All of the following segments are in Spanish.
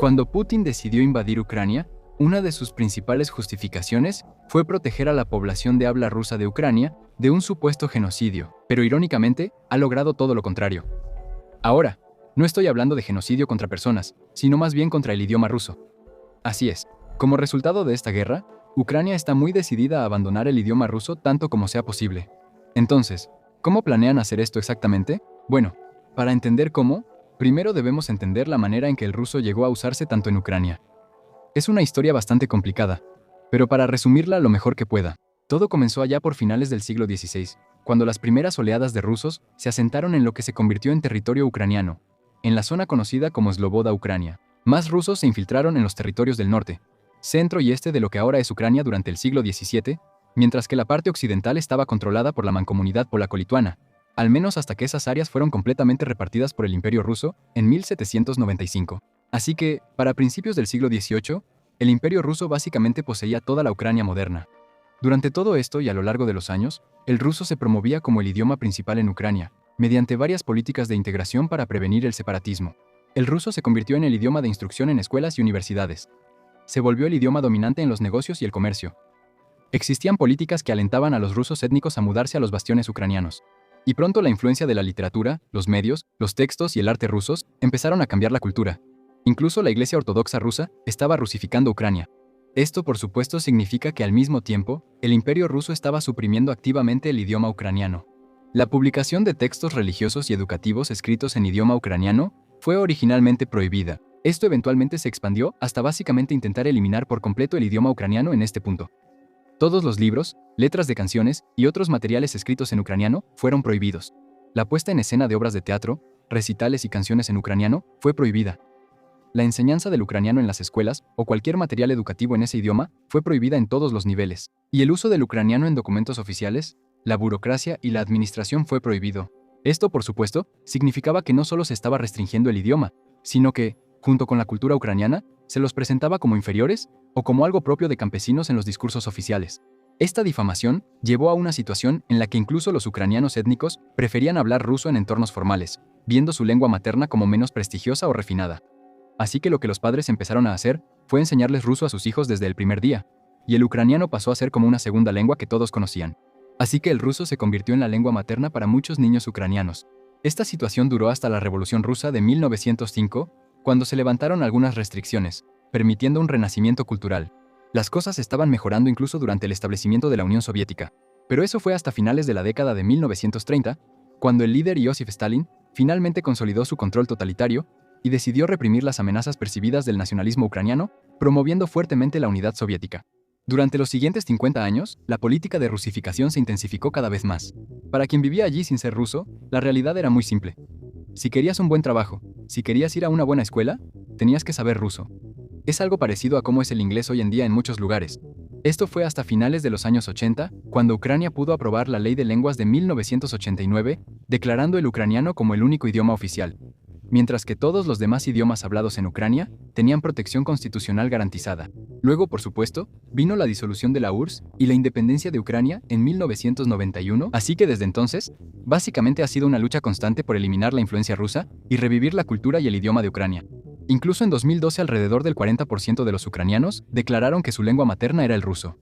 Cuando Putin decidió invadir Ucrania, una de sus principales justificaciones fue proteger a la población de habla rusa de Ucrania de un supuesto genocidio, pero irónicamente ha logrado todo lo contrario. Ahora, no estoy hablando de genocidio contra personas, sino más bien contra el idioma ruso. Así es, como resultado de esta guerra, Ucrania está muy decidida a abandonar el idioma ruso tanto como sea posible. Entonces, ¿cómo planean hacer esto exactamente? Bueno, para entender cómo, primero debemos entender la manera en que el ruso llegó a usarse tanto en Ucrania. Es una historia bastante complicada, pero para resumirla lo mejor que pueda. Todo comenzó allá por finales del siglo XVI, cuando las primeras oleadas de rusos se asentaron en lo que se convirtió en territorio ucraniano, en la zona conocida como Sloboda Ucrania. Más rusos se infiltraron en los territorios del norte, centro y este de lo que ahora es Ucrania durante el siglo XVII, mientras que la parte occidental estaba controlada por la mancomunidad polaco-lituana, al menos hasta que esas áreas fueron completamente repartidas por el Imperio ruso en 1795. Así que, para principios del siglo XVIII, el Imperio ruso básicamente poseía toda la Ucrania moderna. Durante todo esto y a lo largo de los años, el ruso se promovía como el idioma principal en Ucrania, mediante varias políticas de integración para prevenir el separatismo. El ruso se convirtió en el idioma de instrucción en escuelas y universidades. Se volvió el idioma dominante en los negocios y el comercio. Existían políticas que alentaban a los rusos étnicos a mudarse a los bastiones ucranianos. Y pronto la influencia de la literatura, los medios, los textos y el arte rusos empezaron a cambiar la cultura. Incluso la Iglesia Ortodoxa rusa estaba rusificando Ucrania. Esto, por supuesto, significa que al mismo tiempo, el Imperio ruso estaba suprimiendo activamente el idioma ucraniano. La publicación de textos religiosos y educativos escritos en idioma ucraniano fue originalmente prohibida. Esto eventualmente se expandió hasta básicamente intentar eliminar por completo el idioma ucraniano en este punto. Todos los libros, letras de canciones y otros materiales escritos en ucraniano fueron prohibidos. La puesta en escena de obras de teatro, recitales y canciones en ucraniano fue prohibida. La enseñanza del ucraniano en las escuelas o cualquier material educativo en ese idioma fue prohibida en todos los niveles. Y el uso del ucraniano en documentos oficiales, la burocracia y la administración fue prohibido. Esto, por supuesto, significaba que no solo se estaba restringiendo el idioma, sino que, junto con la cultura ucraniana, se los presentaba como inferiores o como algo propio de campesinos en los discursos oficiales. Esta difamación llevó a una situación en la que incluso los ucranianos étnicos preferían hablar ruso en entornos formales, viendo su lengua materna como menos prestigiosa o refinada. Así que lo que los padres empezaron a hacer fue enseñarles ruso a sus hijos desde el primer día, y el ucraniano pasó a ser como una segunda lengua que todos conocían. Así que el ruso se convirtió en la lengua materna para muchos niños ucranianos. Esta situación duró hasta la Revolución Rusa de 1905, cuando se levantaron algunas restricciones, permitiendo un renacimiento cultural. Las cosas estaban mejorando incluso durante el establecimiento de la Unión Soviética. Pero eso fue hasta finales de la década de 1930, cuando el líder Joseph Stalin finalmente consolidó su control totalitario y decidió reprimir las amenazas percibidas del nacionalismo ucraniano, promoviendo fuertemente la unidad soviética. Durante los siguientes 50 años, la política de rusificación se intensificó cada vez más. Para quien vivía allí sin ser ruso, la realidad era muy simple. Si querías un buen trabajo, si querías ir a una buena escuela, tenías que saber ruso. Es algo parecido a cómo es el inglés hoy en día en muchos lugares. Esto fue hasta finales de los años 80, cuando Ucrania pudo aprobar la Ley de Lenguas de 1989, declarando el ucraniano como el único idioma oficial, mientras que todos los demás idiomas hablados en Ucrania tenían protección constitucional garantizada. Luego, por supuesto, vino la disolución de la URSS y la independencia de Ucrania en 1991, así que desde entonces, básicamente ha sido una lucha constante por eliminar la influencia rusa y revivir la cultura y el idioma de Ucrania. Incluso en 2012 alrededor del 40% de los ucranianos declararon que su lengua materna era el ruso.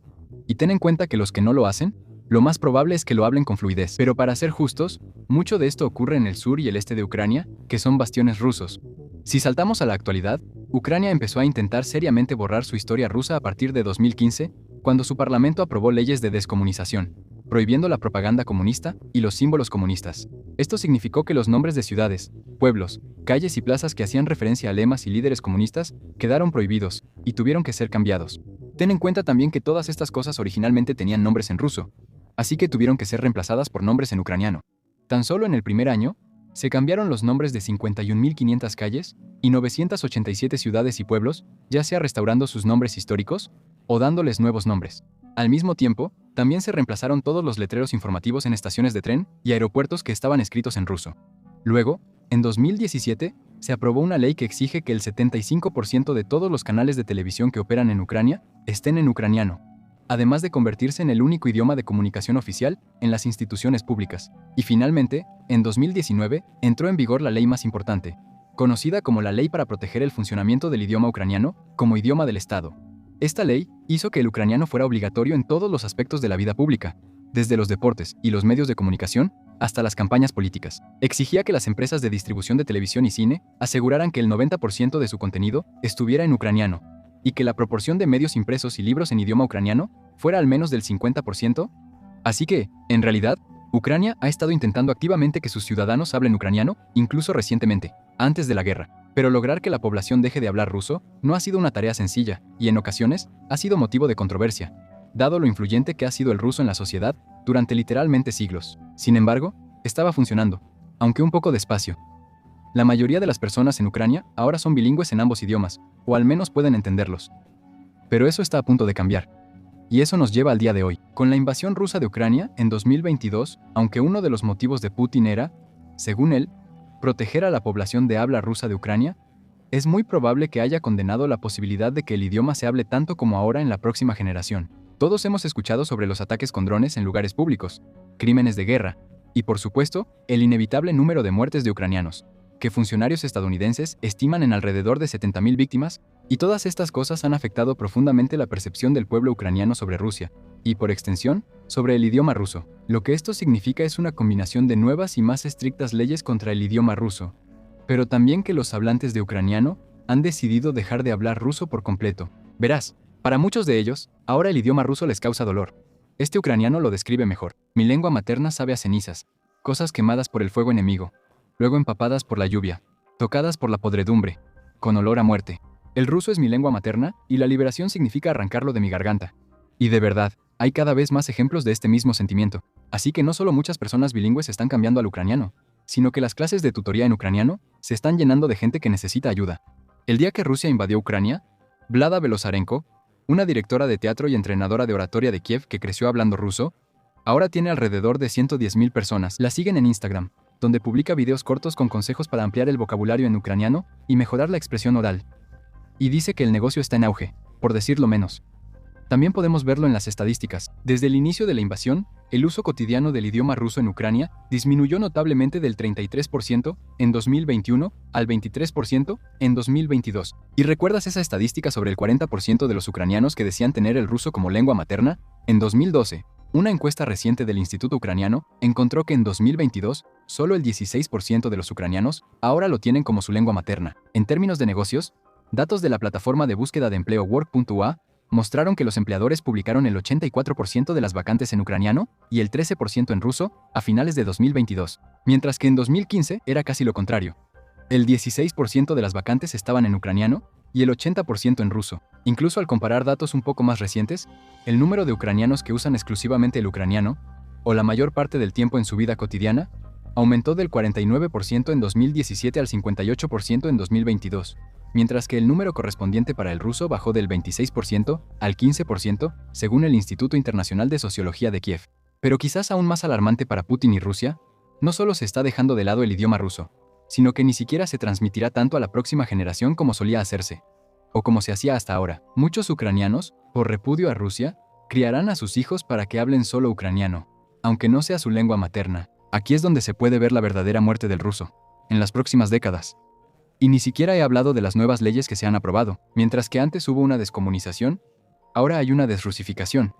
Y ten en cuenta que los que no lo hacen, lo más probable es que lo hablen con fluidez. Pero para ser justos, mucho de esto ocurre en el sur y el este de Ucrania, que son bastiones rusos. Si saltamos a la actualidad, Ucrania empezó a intentar seriamente borrar su historia rusa a partir de 2015, cuando su parlamento aprobó leyes de descomunización, prohibiendo la propaganda comunista y los símbolos comunistas. Esto significó que los nombres de ciudades, pueblos, calles y plazas que hacían referencia a lemas y líderes comunistas quedaron prohibidos y tuvieron que ser cambiados. Ten en cuenta también que todas estas cosas originalmente tenían nombres en ruso, así que tuvieron que ser reemplazadas por nombres en ucraniano. Tan solo en el primer año, se cambiaron los nombres de 51.500 calles y 987 ciudades y pueblos, ya sea restaurando sus nombres históricos o dándoles nuevos nombres. Al mismo tiempo, también se reemplazaron todos los letreros informativos en estaciones de tren y aeropuertos que estaban escritos en ruso. Luego, en 2017, se aprobó una ley que exige que el 75% de todos los canales de televisión que operan en Ucrania estén en ucraniano, además de convertirse en el único idioma de comunicación oficial en las instituciones públicas. Y finalmente, en 2019, entró en vigor la ley más importante, conocida como la Ley para proteger el funcionamiento del idioma ucraniano como idioma del Estado. Esta ley hizo que el ucraniano fuera obligatorio en todos los aspectos de la vida pública, desde los deportes y los medios de comunicación hasta las campañas políticas. Exigía que las empresas de distribución de televisión y cine aseguraran que el 90% de su contenido estuviera en ucraniano y que la proporción de medios impresos y libros en idioma ucraniano fuera al menos del 50%. Así que, en realidad, Ucrania ha estado intentando activamente que sus ciudadanos hablen ucraniano, incluso recientemente, antes de la guerra. Pero lograr que la población deje de hablar ruso no ha sido una tarea sencilla y en ocasiones ha sido motivo de controversia, dado lo influyente que ha sido el ruso en la sociedad durante literalmente siglos. Sin embargo, estaba funcionando, aunque un poco despacio. La mayoría de las personas en Ucrania ahora son bilingües en ambos idiomas, o al menos pueden entenderlos. Pero eso está a punto de cambiar. Y eso nos lleva al día de hoy. Con la invasión rusa de Ucrania en 2022, aunque uno de los motivos de Putin era, según él, proteger a la población de habla rusa de Ucrania, es muy probable que haya condenado la posibilidad de que el idioma se hable tanto como ahora en la próxima generación. Todos hemos escuchado sobre los ataques con drones en lugares públicos, crímenes de guerra, y por supuesto, el inevitable número de muertes de ucranianos, que funcionarios estadounidenses estiman en alrededor de 70.000 víctimas, y todas estas cosas han afectado profundamente la percepción del pueblo ucraniano sobre Rusia, y por extensión, sobre el idioma ruso. Lo que esto significa es una combinación de nuevas y más estrictas leyes contra el idioma ruso, pero también que los hablantes de ucraniano han decidido dejar de hablar ruso por completo. Verás, para muchos de ellos, ahora el idioma ruso les causa dolor. Este ucraniano lo describe mejor. Mi lengua materna sabe a cenizas, cosas quemadas por el fuego enemigo, luego empapadas por la lluvia, tocadas por la podredumbre, con olor a muerte. El ruso es mi lengua materna y la liberación significa arrancarlo de mi garganta. Y de verdad, hay cada vez más ejemplos de este mismo sentimiento. Así que no solo muchas personas bilingües están cambiando al ucraniano, sino que las clases de tutoría en ucraniano se están llenando de gente que necesita ayuda. El día que Rusia invadió Ucrania, Vlada Belosarenko, una directora de teatro y entrenadora de oratoria de Kiev que creció hablando ruso, ahora tiene alrededor de 110.000 personas. La siguen en Instagram, donde publica videos cortos con consejos para ampliar el vocabulario en ucraniano y mejorar la expresión oral. Y dice que el negocio está en auge, por decirlo menos. También podemos verlo en las estadísticas. Desde el inicio de la invasión, el uso cotidiano del idioma ruso en Ucrania disminuyó notablemente del 33% en 2021 al 23% en 2022. ¿Y recuerdas esa estadística sobre el 40% de los ucranianos que decían tener el ruso como lengua materna? En 2012, una encuesta reciente del Instituto Ucraniano encontró que en 2022, solo el 16% de los ucranianos ahora lo tienen como su lengua materna. En términos de negocios, datos de la plataforma de búsqueda de empleo Work.ua mostraron que los empleadores publicaron el 84% de las vacantes en ucraniano y el 13% en ruso a finales de 2022, mientras que en 2015 era casi lo contrario. El 16% de las vacantes estaban en ucraniano y el 80% en ruso. Incluso al comparar datos un poco más recientes, el número de ucranianos que usan exclusivamente el ucraniano, o la mayor parte del tiempo en su vida cotidiana, aumentó del 49% en 2017 al 58% en 2022. Mientras que el número correspondiente para el ruso bajó del 26% al 15%, según el Instituto Internacional de Sociología de Kiev. Pero quizás aún más alarmante para Putin y Rusia, no solo se está dejando de lado el idioma ruso, sino que ni siquiera se transmitirá tanto a la próxima generación como solía hacerse, o como se hacía hasta ahora. Muchos ucranianos, por repudio a Rusia, criarán a sus hijos para que hablen solo ucraniano, aunque no sea su lengua materna. Aquí es donde se puede ver la verdadera muerte del ruso, en las próximas décadas. Y ni siquiera he hablado de las nuevas leyes que se han aprobado. Mientras que antes hubo una descomunización, ahora hay una desrusificación.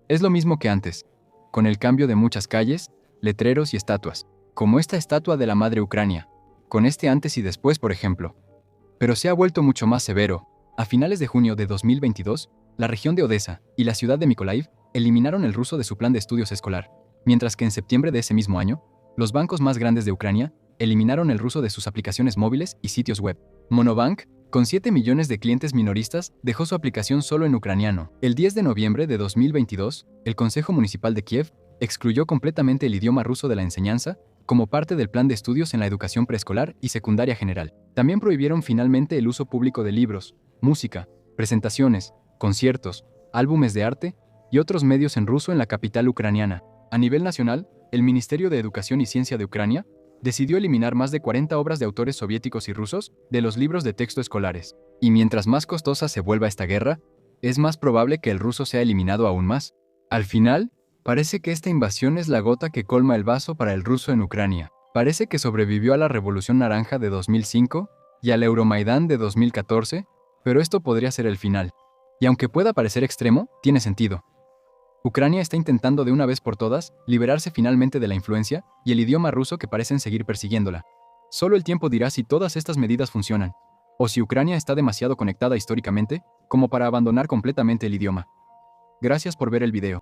Es lo mismo que antes, con el cambio de muchas calles, letreros y estatuas, como esta estatua de la madre Ucrania, con este antes y después, por ejemplo. Pero se ha vuelto mucho más severo. A finales de junio de 2022, la región de Odesa y la ciudad de Mykolaiv eliminaron el ruso de su plan de estudios escolar, mientras que en septiembre de ese mismo año, los bancos más grandes de Ucrania eliminaron el ruso de sus aplicaciones móviles y sitios web. Monobank, con 7 millones de clientes minoristas, dejó su aplicación solo en ucraniano. El 10 de noviembre de 2022, el Consejo Municipal de Kiev excluyó completamente el idioma ruso de la enseñanza como parte del plan de estudios en la educación preescolar y secundaria general. También prohibieron finalmente el uso público de libros, música, presentaciones, conciertos, álbumes de arte y otros medios en ruso en la capital ucraniana. A nivel nacional, el Ministerio de Educación y Ciencia de Ucrania decidió eliminar más de 40 obras de autores soviéticos y rusos de los libros de texto escolares. Y mientras más costosa se vuelva esta guerra, es más probable que el ruso sea eliminado aún más. Al final, parece que esta invasión es la gota que colma el vaso para el ruso en Ucrania. Parece que sobrevivió a la Revolución Naranja de 2005 y al Euromaidán de 2014, pero esto podría ser el final. Y aunque pueda parecer extremo, tiene sentido. Ucrania está intentando de una vez por todas liberarse finalmente de la influencia y el idioma ruso que parecen seguir persiguiéndola. Solo el tiempo dirá si todas estas medidas funcionan, o si Ucrania está demasiado conectada históricamente como para abandonar completamente el idioma. Gracias por ver el video.